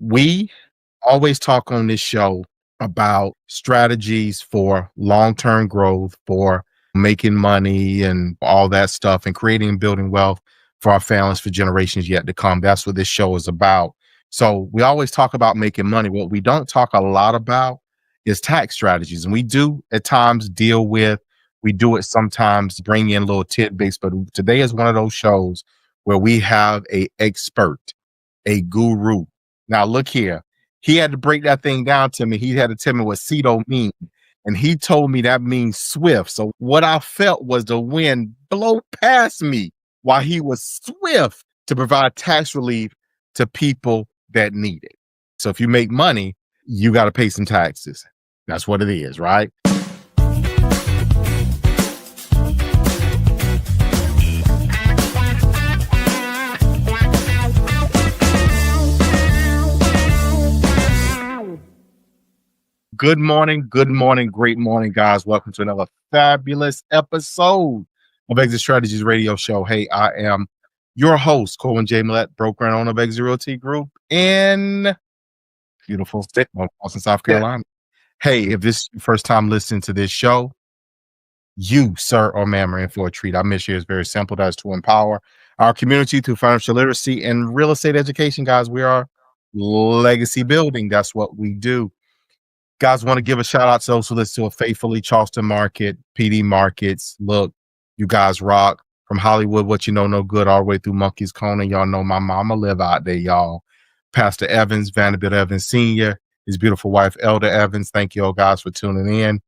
We always talk on this show about strategies for long term growth, for making money and all that stuff, and creating and building wealth for our families for generations yet to come. That's what this show is about. So, we always talk about making money. What we don't talk a lot about is tax strategies. And we do at times deal with, we do it sometimes, bring in little tidbits. But today is one of those shows where we have a expert, a guru. Now, look here. He had to break that thing down to me. He had to tell me what CETO means. And he told me that means swift. So what I felt was the wind blow past me while he was swift to provide tax relief to people that need it. So if you make money, you got to pay some taxes. That's what it is, right? Good morning, great morning, guys. Welcome to another fabulous episode of Exit Strategies Radio Show. Hey, I am your host, Corwyn J, Melette, broker and owner of Exit Realty Group in beautiful state of Austin, South Carolina. Hey, if this is your first time listening to this show, you, sir or ma'am, are in for a treat. Our mission is very simple. That is to empower our community through financial literacy and real estate education, guys. We are legacy building. That's what we do. Guys, want to give a shout out to those who listen to it faithfully. Charleston Market, PD Markets. Look, you guys rock. From Hollywood, what you know, no good, all the way through Monkey's Corner. Y'all know my mama live out there, y'all. Pastor Evans, Vanderbilt Evans Sr., his beautiful wife, Elder Evans. Thank you all guys for tuning in.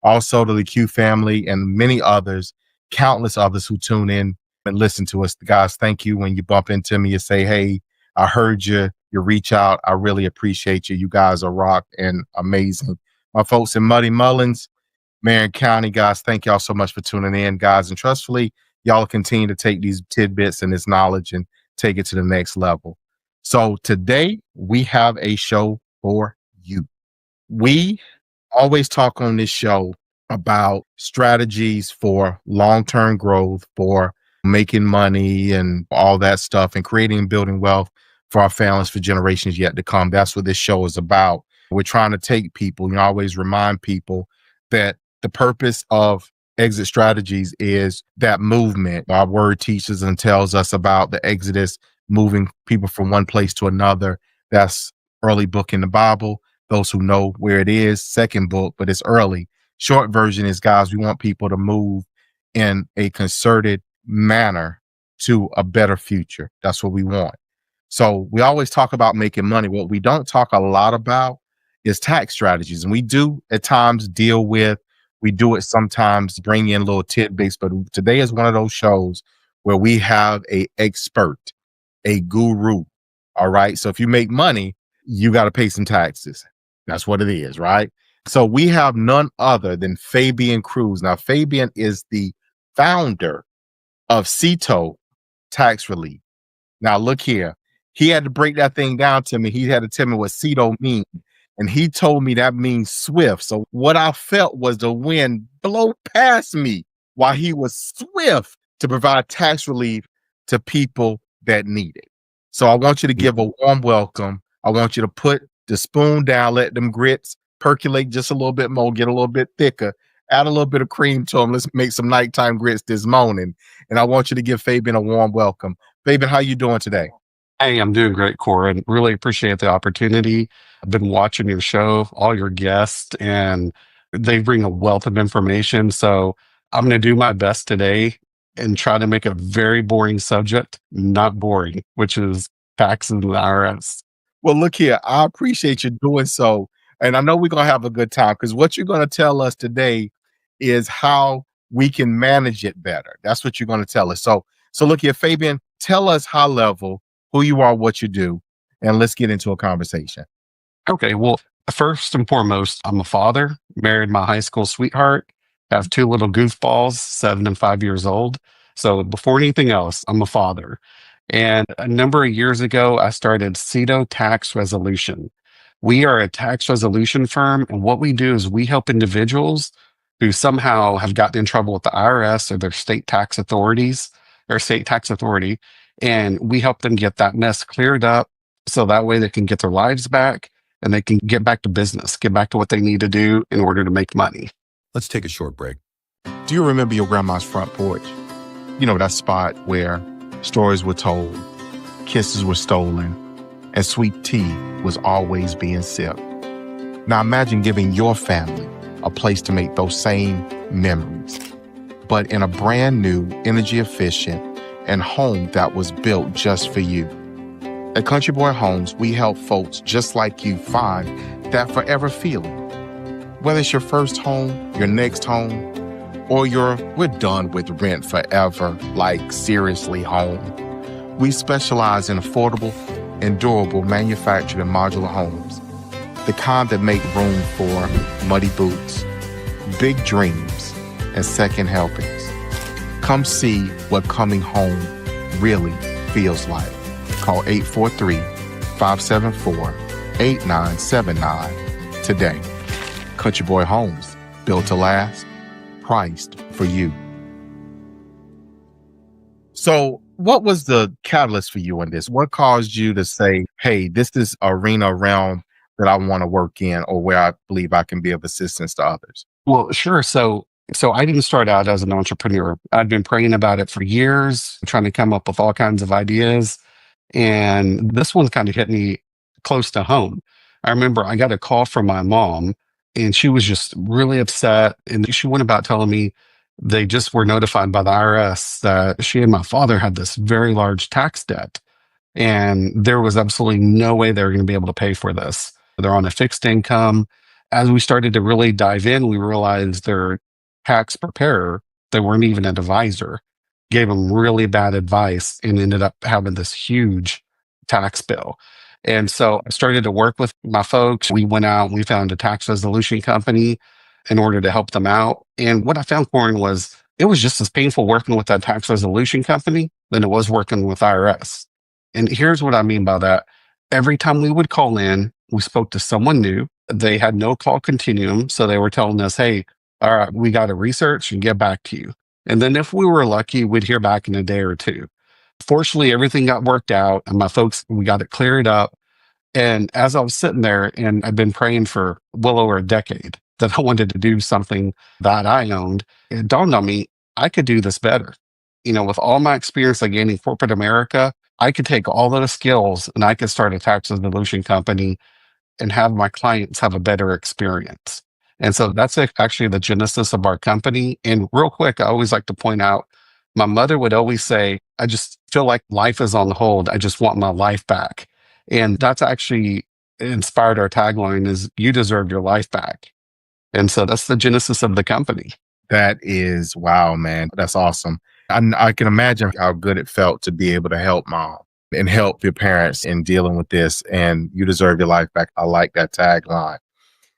Also to the Q family and many others, countless others who tune in and listen to us. Guys, thank you. When you bump into me, you say, hey, I heard you. You reach out. I really appreciate you. You guys are rock and amazing. My folks in Muddy Mullins, Marion County, guys, thank y'all so much for tuning in, guys. And trustfully, y'all continue to take these tidbits and this knowledge and take it to the next level. So today we have a show for you. We always talk on this show about strategies for long-term growth, for making money and all that stuff, and creating and building wealth for our families for generations yet to come. That's what this show is about. We're trying to take people, you know, always remind people that the purpose of exit strategies is that movement. Our word teaches and tells us about the exodus, moving people from one place to another. That's early book in the Bible. Those who know where it is, second book, but it's early. Short version is, guys, we want people to move in a concerted manner to a better future. That's what we want. So we always talk about making money. What we don't talk a lot about is tax strategies. And we do at times deal with, we do it sometimes, bring in little tidbits. But today is one of those shows where we have a expert, a guru. All right. So if you make money, you got to pay some taxes. That's what it is, right? So we have none other than Fabian Cruz. Now, Fabian is the founder of CETO Tax Relief. Now, look here. He had to break that thing down to me. He had to tell me what CETO means. And he told me that means swift. So what I felt was the wind blow past me while he was swift to provide tax relief to people that need it. So I want you to give a warm welcome. I want you to put the spoon down, let them grits percolate just a little bit more, get a little bit thicker, add a little bit of cream to them. Let's make some nighttime grits this morning. And I want you to give Fabian a warm welcome. Fabian, how you doing today? Hey, I'm doing great, Corwyn. Really appreciate the opportunity. I've been watching your show, all your guests, and they bring a wealth of information. So I'm going to do my best today and try to make a very boring subject not boring, which is taxes and the IRS. Well, look here. I appreciate you doing so. And I know we're going to have a good time because what you're going to tell us today is how we can manage it better. That's what you're going to tell us. So look here, Fabian, tell us high level who you are, what you do, and let's get into a conversation. Okay, well, first and foremost, I'm a father, married my high school sweetheart, have two little goofballs, 7 and 5 years old. So before anything else, I'm a father. And a number of years ago, I started CETO Tax Resolution. We are a tax resolution firm, and what we do is we help individuals who somehow have gotten in trouble with the IRS or their state tax authorities or state tax authority, and we help them get that mess cleared up So that way they can get their lives back and they can get back to business, get back to what they need to do in order to make money. Let's take a short break. Do you remember your grandma's front porch? You know, that spot where stories were told, kisses were stolen, and sweet tea was always being sipped. Now imagine giving your family a place to make those same memories, but in a brand new, energy efficient, and home that was built just for you. At Country Boy Homes, we help folks just like you find that forever feeling. Whether it's your first home, your next home, or we're done with rent forever, like seriously home. We specialize in affordable and durable manufactured and modular homes, the kind that make room for muddy boots, big dreams, and second helpings. Come see what coming home really feels like. Call 843-574-8979 today. Country Boy Homes, built to last, priced for you. So what was the catalyst for you in this? What caused you to say, hey, this is arena realm that I want to work in, or where I believe I can be of assistance to others? Well, sure. So I didn't start out as an entrepreneur. I'd been praying about it for years, trying to come up with all kinds of ideas. And this one kind of hit me close to home. I remember I got a call from my mom, and she was just really upset. And she went about telling me they just were notified by the IRS that she and my father had this very large tax debt. And there was absolutely no way they were going to be able to pay for this. They're on a fixed income. As we started to really dive in, we realized their tax preparer, they weren't even an advisor, gave them really bad advice and ended up having this huge tax bill. And so I started to work with my folks. We went out and we found a tax resolution company in order to help them out. And what I found, Corwyn, was it was just as painful working with that tax resolution company than it was working with IRS. And here's what I mean by that. Every time we would call in, we spoke to someone new. They had no call continuum. So they were telling us, hey, all right, we got to research and get back to you. And then if we were lucky, we'd hear back in a day or two. Fortunately, everything got worked out and my folks, we got it cleared up. And as I was sitting there, and I've been praying for well over a decade that I wanted to do something that I owned, it dawned on me, I could do this better. You know, with all my experience I gained in corporate America, I could take all those skills and I could start a tax resolution company and have my clients have a better experience. And so that's actually the genesis of our company. And real quick, I always like to point out, my mother would always say, I just feel like life is on hold. I just want my life back. And that's actually inspired our tagline is, you deserve your life back. And so that's the genesis of the company. That is, wow, man. That's awesome. I can imagine how good it felt to be able to help mom and help your parents in dealing with this. And you deserve your life back. I like that tagline.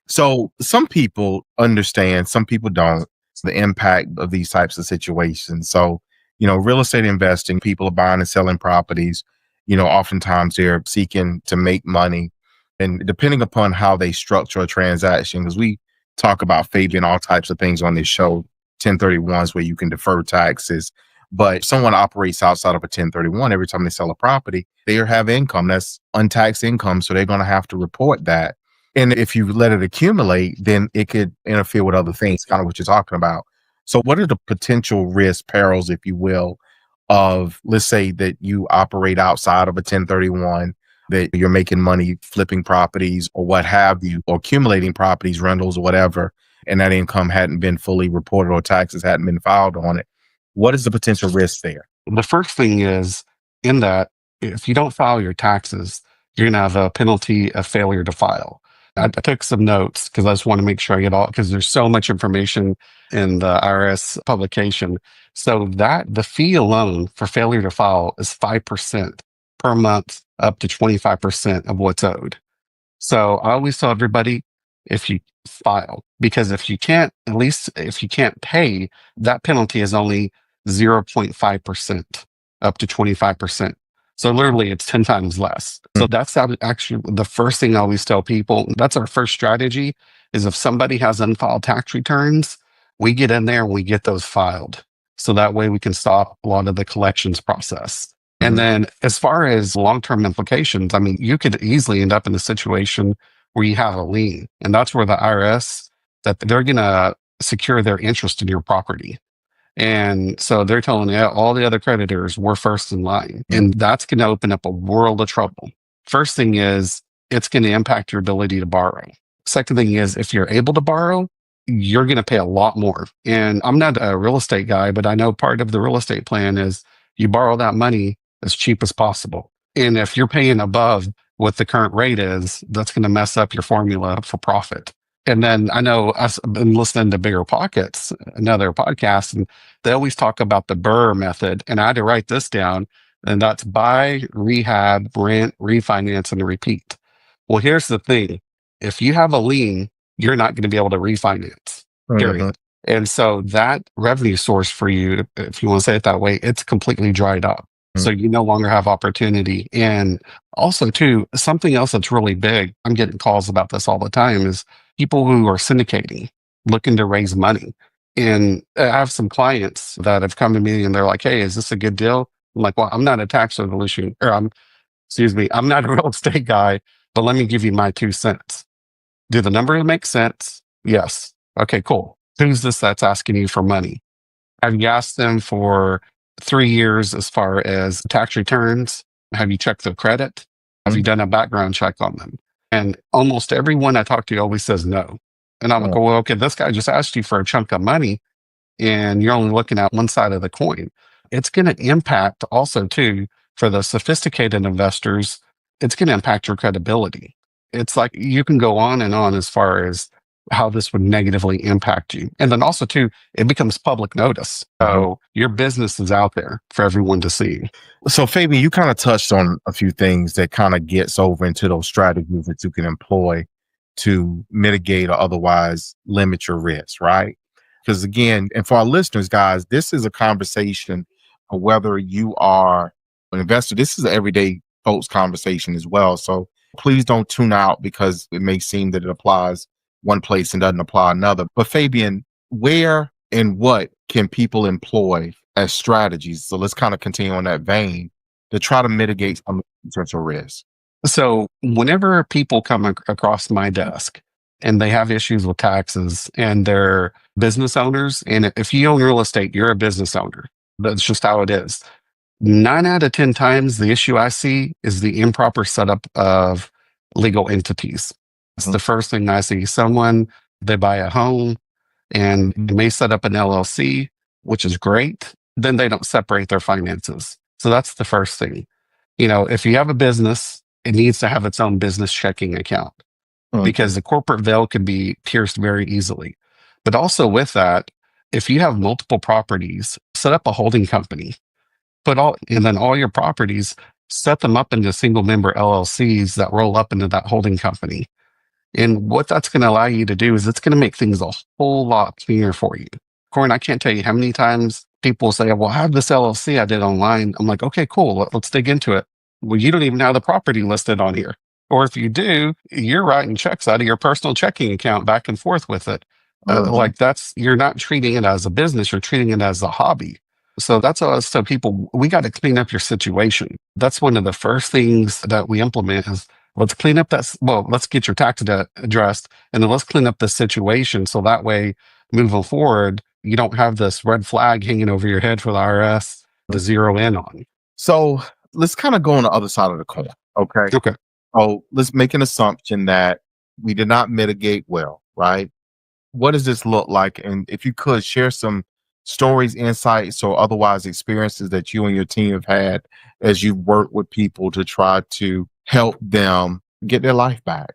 So some people understand, some people don't, the impact of these types of situations. So, you know, real estate investing, people are buying and selling properties. You know, oftentimes they're seeking to make money. And depending upon how they structure a transaction, because we talk about, Fabian, all types of things on this show, 1031s where you can defer taxes. But if someone operates outside of a 1031, every time they sell a property, they have income that's untaxed income. So they're going to have to report that. And if you let it accumulate, then it could interfere with other things, kind of what you're talking about. So what are the potential risks, perils, if you will, of, let's say that you operate outside of a 1031, that you're making money flipping properties or what have you, or accumulating properties, rentals or whatever, and that income hadn't been fully reported or taxes hadn't been filed on it? What is the potential risk there? The first thing is, in that, if you don't file your taxes, you're going to have a penalty of failure to file. I took some notes because I just want to make sure I get all, because there's so much information in the IRS publication. So that the fee alone for failure to file is 5% per month, up to 25% of what's owed. So I always tell everybody, if you file, because if you can't, at least if you can't pay, that penalty is only 0.5% up to 25%. So literally it's 10 times less. So that's actually the first thing I always tell people. That's our first strategy, is if somebody has unfiled tax returns, we get in there and we get those filed. So that way we can stop a lot of the collections process. And then as far as long-term implications, I mean, you could easily end up in a situation where you have a lien, and that's where the IRS, that they're going to secure their interest in your property. And so they're telling all the other creditors, we're first in line. And that's going to open up a world of trouble. First thing is, it's going to impact your ability to borrow. Second thing is, if you're able to borrow, you're going to pay a lot more. And I'm not a real estate guy, but I know part of the real estate plan is you borrow that money as cheap as possible. And if you're paying above what the current rate is, that's going to mess up your formula for profit. And then I know I've been listening to Bigger Pockets, another podcast, and they always talk about the BRRRR method. And I had to write this down, and that's buy, rehab, rent, refinance, and repeat. Well, here's the thing. If you have a lien, you're not going to be able to refinance, period. And so that revenue source for you, if you want to say it that way, it's completely dried up. So you no longer have opportunity. And also, too, something else that's really big, I'm getting calls about this all the time, is people who are syndicating, looking to raise money. And I have some clients that have come to me and they're like, hey, is this a good deal? I'm like, well, I'm not a tax resolution, or I'm not a real estate guy, but let me give you my 2 cents. Do the numbers make sense? Yes. Okay, cool. Who's this that's asking you for money? Have you asked them for 3 years as far as tax returns? Have you checked their credit? Have you done a background check on them? And almost everyone I talk to always says no. And I'm like, well, okay, this guy just asked you for a chunk of money and you're only looking at one side of the coin. It's going to impact also, too, for the sophisticated investors, it's going to impact your credibility. It's like you can go on and on as far as how this would negatively impact you. And then also, too, it becomes public notice. So your business is out there for everyone to see. So, Fabian, you kind of touched on a few things that kind of gets over into those strategies that you can employ to mitigate or otherwise limit your risk, right? Because again, and for our listeners, guys, this is a conversation of whether you are an investor. This is an everyday folks conversation as well. So please don't tune out because it may seem that it applies one place and doesn't apply another. But Fabian, where and what can people employ as strategies? So let's kind of continue on that vein to try to mitigate some potential risk. So whenever people come across my desk and they have issues with taxes and they're business owners, and if you own real estate, you're a business owner. That's just how it is. 9 out of 10 times, the issue I see is the improper setup of legal entities. It's the first thing I see. They buy a home and they may set up an LLC, which is great. Then they don't separate their finances. So that's the first thing. If you have a business, it needs to have its own business checking account because the corporate veil can be pierced very easily. But also with that, if you have multiple properties, set up a holding company, and then all your properties, set them up into single member LLCs that roll up into that holding company. And what that's going to allow you to do is it's going to make things a whole lot cleaner for you. Corwyn, I can't tell you how many times people say, well, I have this LLC I did online. I'm like, okay, cool. Let's dig into it. Well, you don't even have the property listed on here. Or if you do, you're writing checks out of your personal checking account back and forth with it. You're not treating it as a business. You're treating it as a hobby. So that's us. So people, we got to clean up your situation. That's one of the first things that we implement is let's clean up let's get your tax debt addressed and then let's clean up the situation. So that way, moving forward, you don't have this red flag hanging over your head for the IRS to zero in on. So let's kind of go on the other side of the coin. Okay. So let's make an assumption that we did not mitigate well, right? What does this look like? And if you could share some stories, insights, or otherwise experiences that you and your team have had as you work with people to try to help them get their life back.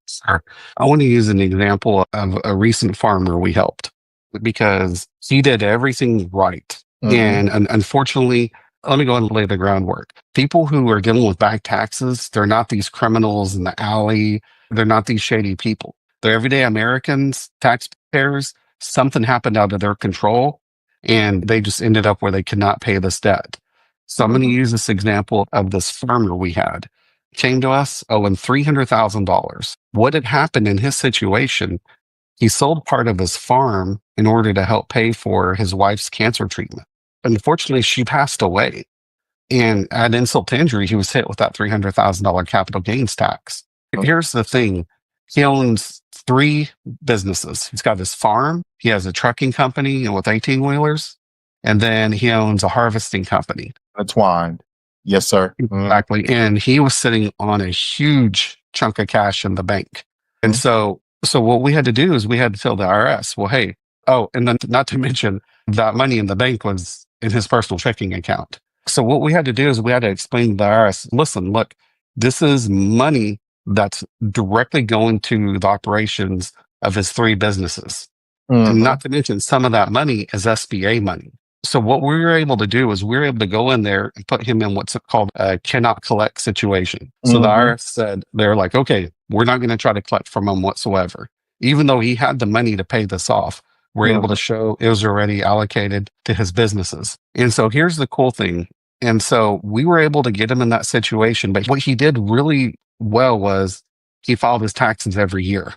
Sure. I want to use an example of a recent farmer we helped because he did everything right. And unfortunately, let me go and lay the groundwork. People who are dealing with back taxes, they're not these criminals in the alley. They're not these shady people. They're everyday Americans, taxpayers. Something happened out of their control and they just ended up where they could not pay this debt. So I'm going to use this example of this farmer we had. Came to us owing $300,000. What had happened in his situation, he sold part of his farm in order to help pay for his wife's cancer treatment. Unfortunately, she passed away. And at insult to injury, he was hit with that $300,000 capital gains tax. Here's the thing. He owns 3 businesses. He's got his farm. He has a trucking company with 18 wheelers. And then he owns a harvesting company. Entwined. Yes, sir. Exactly. And he was sitting on a huge chunk of cash in the bank. And so what we had to do is we had to tell the IRS, well, hey, and then not to mention that money in the bank was in his personal checking account. So what we had to do is we had to explain to the IRS, listen, look, this is money that's directly going to the operations of his 3 businesses. And not to mention some of that money is SBA money. So what we were able to do is we were able to go in there and put him in what's called a cannot collect situation. So the IRS said, they're like, okay, we're not going to try to collect from him whatsoever. Even though he had the money to pay this off, we're able to show it was already allocated to his businesses. And so here's the cool thing. And so we were able to get him in that situation. But what he did really well was he filed his taxes every year.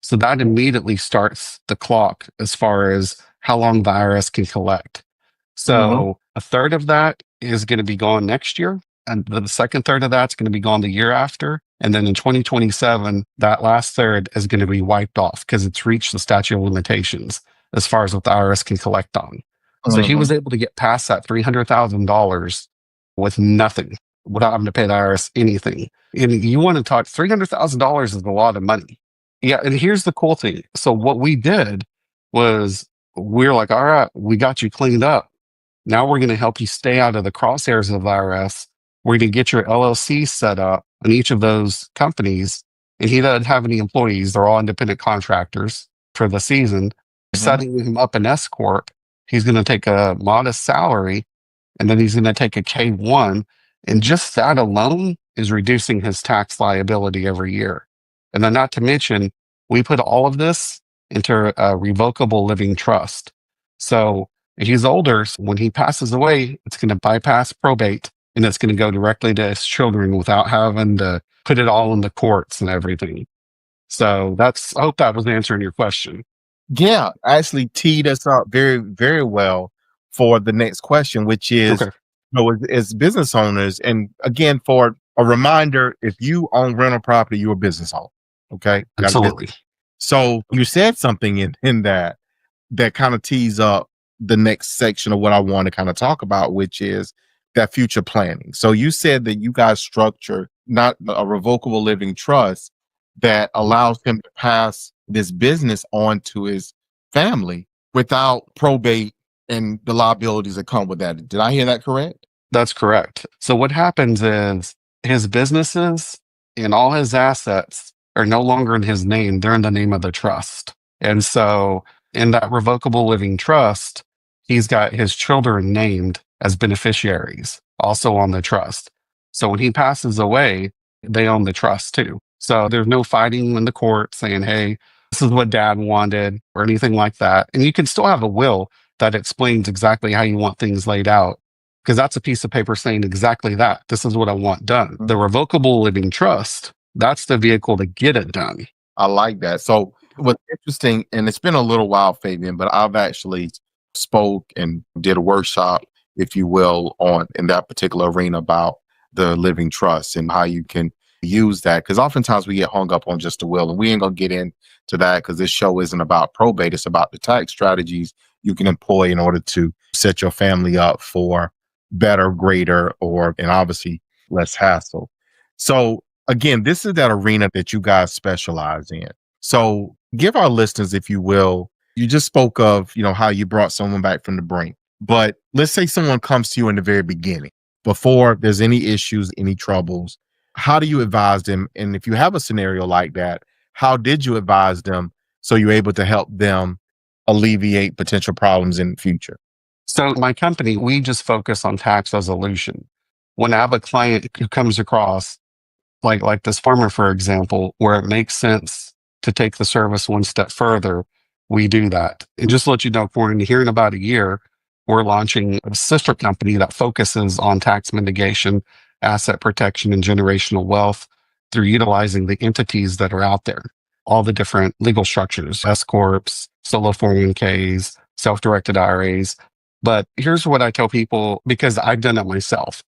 So that immediately starts the clock as far as how long the IRS can collect. So a third of that is going to be gone next year. And the second third of that's going to be gone the year after. And then in 2027, that last third is going to be wiped off because it's reached the statute of limitations as far as what the IRS can collect on. So he was able to get past that $300,000 with nothing, without having to pay the IRS anything. And you want to talk, $300,000 is a lot of money. Yeah, and here's the cool thing. So what we did was we're like, all right, we got you cleaned up. Now we're going to help you stay out of the crosshairs of the IRS. We're going to get your LLC set up on each of those companies. And he doesn't have any employees. They're all independent contractors for the season. Setting him up an S Corp. He's going to take a modest salary, and then he's going to take a K-1. And just that alone is reducing his tax liability every year. And then not to mention, we put all of this into a revocable living trust. So if he's older, when he passes away, it's going to bypass probate and it's going to go directly to his children without having to put it all in the courts and everything. So I hope that was answering your question. Yeah, actually teed us up very, very well for the next question, which is, as business owners, and again, for a reminder, if you own rental property, you're a business owner. Okay. Absolutely. So you said something in that kind of tees up the next section of what I want to kind of talk about, which is that future planning. So you said that you guys structure not a revocable living trust that allows him to pass this business on to his family without probate and the liabilities that come with that. Did I hear that correct? That's correct. So what happens is his businesses and all his assets are no longer in his name. They're in the name of the trust. And so in that revocable living trust, he's got his children named as beneficiaries, also on the trust. So when he passes away, they own the trust too. So there's no fighting in the court saying, hey, this is what dad wanted or anything like that. And you can still have a will that explains exactly how you want things laid out, because that's a piece of paper saying exactly that. This is what I want done. The revocable living trust, that's the vehicle to get it done. I like that. So what's interesting, and it's been a little while, Fabian, but I've actually spoke and did a workshop, if you will, in that particular arena about the living trust and how you can use that. Because oftentimes we get hung up on just the will, and we ain't gonna get into that because this show isn't about probate. It's about the tax strategies you can employ in order to set your family up for better, greater, and obviously less hassle. So again, this is that arena that you guys specialize in. So give our listeners, if you will, you just spoke of, how you brought someone back from the brink, but let's say someone comes to you in the very beginning, before there's any issues, any troubles. How do you advise them? And if you have a scenario like that, how did you advise them so you're able to help them alleviate potential problems in the future? So my company, we just focus on tax resolution. When I have a client who comes across, like this farmer, for example, where it makes sense to take the service one step further, we do that. And just to let you know, Corwyn, here in about a year, we're launching a sister company that focuses on tax mitigation, asset protection, and generational wealth through utilizing the entities that are out there, all the different legal structures, S Corps, solo 401ks, self-directed IRAs. But here's what I tell people, because I've done it myself.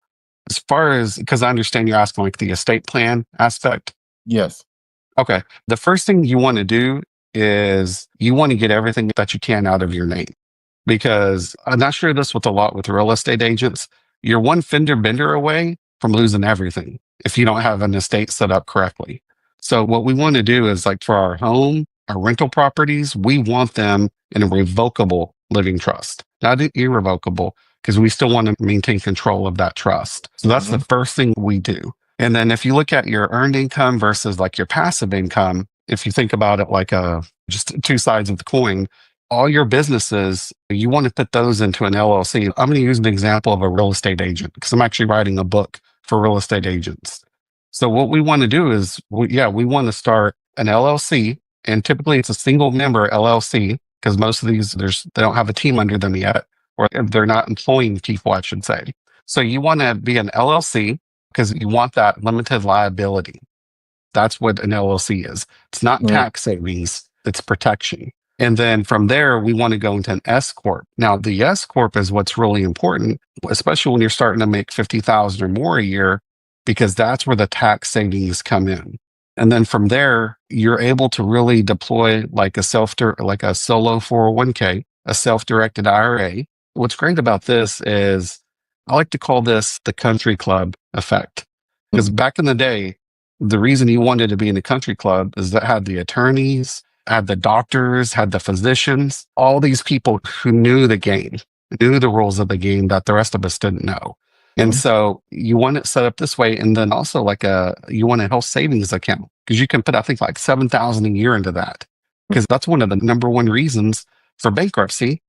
As far as, because I understand you're asking like the estate plan aspect. Yes. Okay. The first thing you want to do is you want to get everything that you can out of your name, because I'm not sure this with a lot with real estate agents. You're one fender bender away from losing everything if you don't have an estate set up correctly. So what we want to do is like for our home, our rental properties, we want them in a revocable living trust, not an irrevocable, because we still want to maintain control of that trust. So that's the first thing we do. And then if you look at your earned income versus like your passive income, if you think about it like just two sides of the coin, all your businesses, you want to put those into an LLC. I'm going to use an example of a real estate agent because I'm actually writing a book for real estate agents. So what we want to do is, we want to start an LLC, and typically it's a single member LLC because most of these, they don't have a team under them yet, or they're not employing people, I should say. So you want to be an LLC because you want that limited liability. That's what an LLC is. It's not tax savings, it's protection. And then from there, we want to go into an S Corp. Now, the S Corp is what's really important, especially when you're starting to make $50,000 or more a year, because that's where the tax savings come in. And then from there, you're able to really deploy like a solo 401k, a self-directed IRA. What's great about this is I like to call this the country club effect. Because back in the day, the reason you wanted to be in a country club is that had the attorneys, had the doctors, had the physicians, all these people who knew the game, knew the rules of the game that the rest of us didn't know. And so you want it set up this way. And then also you want a health savings account because you can put, I think like $7,000 a year into that. Because that's one of the number one reasons for bankruptcy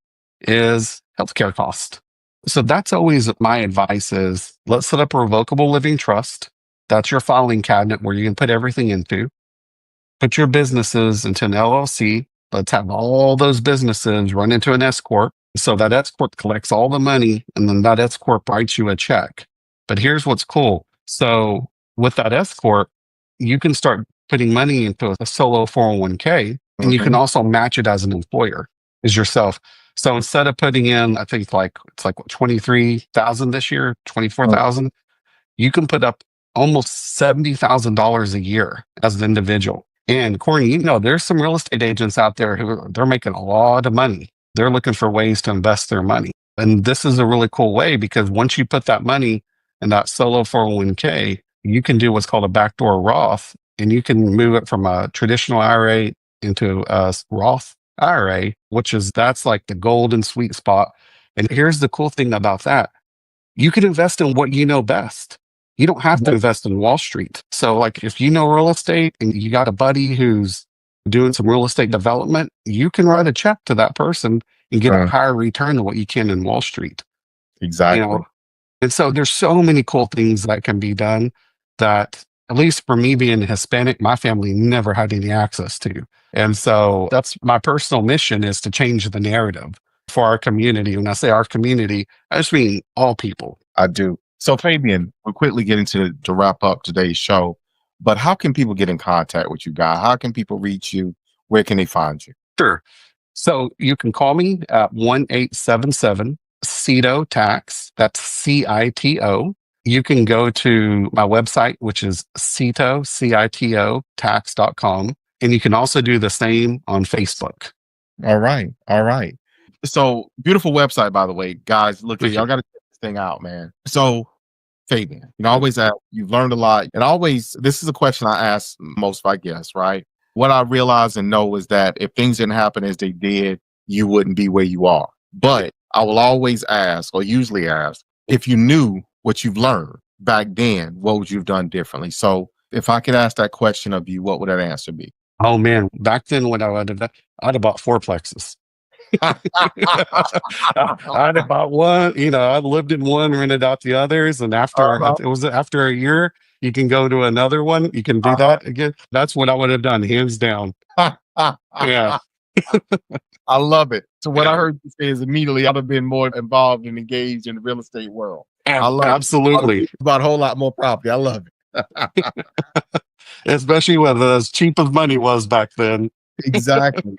is healthcare cost. So that's always my advice is let's set up a revocable living trust. That's your filing cabinet where you can put everything into. Put your businesses into an LLC. Let's have all those businesses run into an S Corp. So that S Corp collects all the money and then that S Corp writes you a check. But here's what's cool. So with that S Corp, you can start putting money into a solo 401k and you can also match it as an employer, as yourself. So instead of putting in, I think it's like what, 23,000 this year, 24,000, you can put up almost $70,000 a year as an individual. And Corwyn, there's some real estate agents out there who they're making a lot of money. They're looking for ways to invest their money. And this is a really cool way because once you put that money in that solo 401k, you can do what's called a backdoor Roth, and you can move it from a traditional IRA into a Roth IRA, that's like the golden sweet spot. And here's the cool thing about that. You can invest in what you know best. You don't have to invest in Wall Street. So like if you know real estate and you got a buddy who's doing some real estate development, you can write a check to that person and get a higher return than what you can in Wall Street. Exactly. And so there's so many cool things that can be done that, at least for me being Hispanic, my family never had any access to. And so that's my personal mission, is to change the narrative for our community. When I say our community, I just mean all people. I do. So Fabian, we're quickly getting to wrap up today's show, but how can people get in contact with you guys? How can people reach you? Where can they find you? Sure. So you can call me at 1-877-CITO tax. That's CITO. You can go to my website, which is CITO tax.com. And you can also do the same on Facebook. All right. So beautiful website, by the way, guys. Look, y'all got to check this thing out, man. So Fabian, always ask, you've learned a lot. And this is a question I ask most of my guests, right? What I realize and know is that if things didn't happen as they did, you wouldn't be where you are. But I will always ask, or usually ask, if you knew what you've learned back then, what would you have done differently? So if I could ask that question of you, what would that answer be? Oh man, back then when I'd have bought fourplexes. I'd have bought one, I lived in one, rented out the others. And after a year, you can go to another one. You can do that again. That's what I would have done, hands down. Yeah. I love it. So what I heard you say is immediately I'd have been more involved and engaged in the real estate world. I love Absolutely. It. About a whole lot more property. I love it. Especially with as cheap as money was back then. Exactly.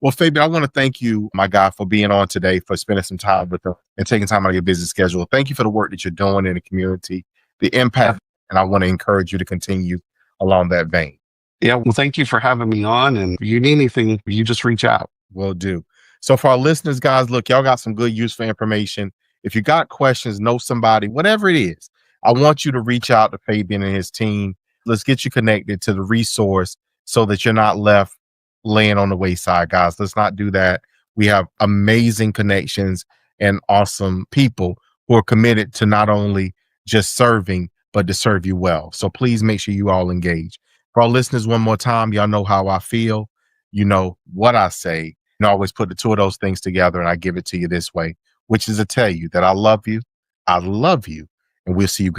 Well, Fabian, I want to thank you, my guy, for being on today, for spending some time with us and taking time out of your busy schedule. Thank you for the work that you're doing in the community, the impact, and I want to encourage you to continue along that vein. Yeah, well, thank you for having me on. And if you need anything, you just reach out. Will do. So for our listeners, guys, look, y'all got some good useful information. If you got questions, know somebody, whatever it is, I want you to reach out to Fabian and his team. Let's get you connected to the resource so that you're not left laying on the wayside, guys. Let's not do that. We have amazing connections and awesome people who are committed to not only just serving, but to serve you well. So please make sure you all engage. For our listeners, one more time, y'all know how I feel. You know what I say. I always put the two of those things together and I give it to you this way, which is to tell you that I love you, and we'll see you guys.